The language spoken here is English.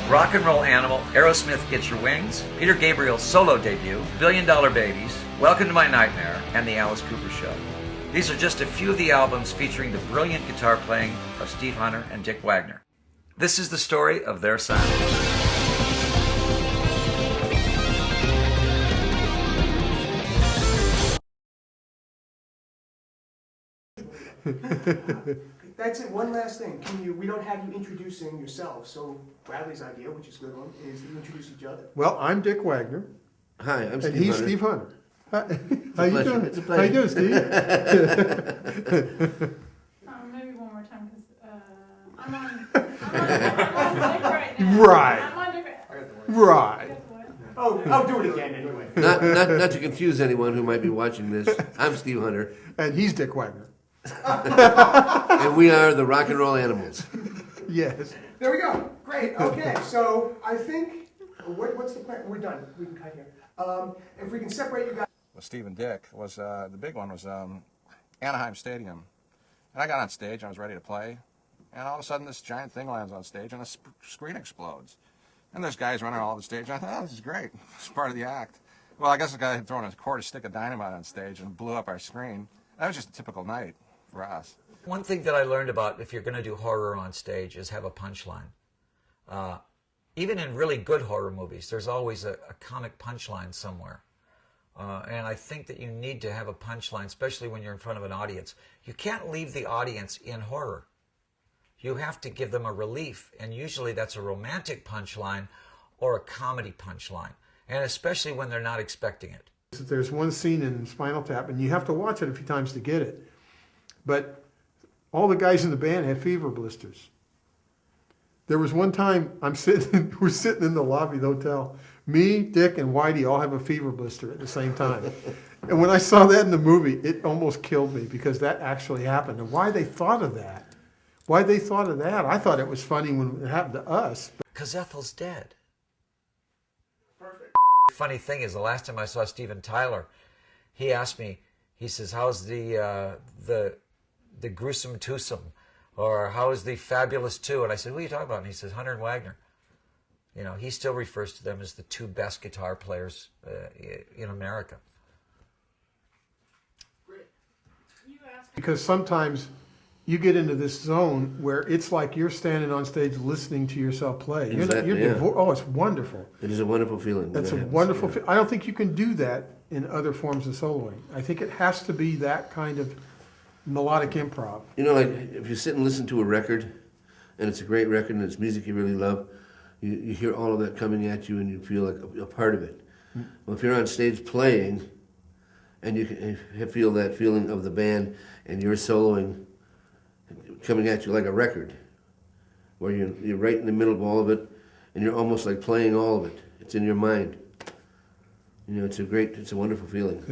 Rock and Roll Animal, Aerosmith Get Your Wings, Peter Gabriel's solo debut, $1 Billion Babies, Welcome to My Nightmare, and The Alice Cooper Show. These are just a few of the albums featuring the brilliant guitar playing of Steve Hunter and Dick Wagner. This is the story of their sound. That's it. One last thing. We don't have you introducing yourself, so Bradley's idea, which is a good one, is you introduce each other. Well, I'm Dick Wagner. Hi, I'm Steve And he's Hunter. Steve Hunter. How you doing? It's a How you pleasure. doing, Steve? Maybe one more time, because I'm on Dick right now. Right. I'm on Dick Right. Guess what? Oh, I'll do it again anyway. Not to confuse anyone who might be watching this, I'm Steve Hunter, And he's Dick Wagner. and we are the Rock and Roll Animals. Yes. There we go. Great. Okay, so I think, what's the plan? We're done. We can cut here. If we can separate you guys. With Steve and Dick was the big one was Anaheim Stadium, and I got on stage. I was ready to play, and all of a sudden this giant thing lands on stage, and the screen explodes. And there's guys running all over the stage. And I thought, oh, this is great. It's part of the act. Well, I guess the guy had thrown a quarter stick of dynamite on stage and blew up our screen. That was just a typical night for us. One thing that I learned about if you're going to do horror on stage is have a punchline. Even in really good horror movies, there's always a comic punchline somewhere. And I think that you need to have a punchline, especially when you're in front of an audience. You can't leave the audience in horror. You have to give them a relief, and usually that's a romantic punchline or a comedy punchline, and especially when they're not expecting it. There's one scene in Spinal Tap, and you have to watch it a few times to get it. But all the guys in the band had fever blisters. There was one time we're sitting in the lobby of the hotel. Me, Dick, and Whitey all have a fever blister at the same time. And when I saw that in the movie, it almost killed me because that actually happened. And why they thought of that? I thought it was funny when it happened to us. Because Ethel's dead. Perfect. The funny thing is, the last time I saw Steven Tyler, he asked me, he says, how's the gruesome twosome? Or how is the fabulous two? And I said, what are you talking about? And he says, Hunter and Wagner. You know, he still refers to them as the two best guitar players in America. Because sometimes you get into this zone where it's like you're standing on stage listening to yourself play. Exactly, yeah. Oh, it's wonderful. It is a wonderful feeling. That's a wonderful I don't think you can do that in other forms of soloing. I think it has to be that kind of melodic improv. You know, like if you sit and listen to a record, and it's a great record, and it's music you really love, you hear all of that coming at you, and you feel like a part of it. Well, if you're on stage playing, and you can feel that feeling of the band, and you're soloing, coming at you like a record, where you're right in the middle of all of it, and you're almost like playing all of it. It's in your mind. You know, it's a wonderful feeling.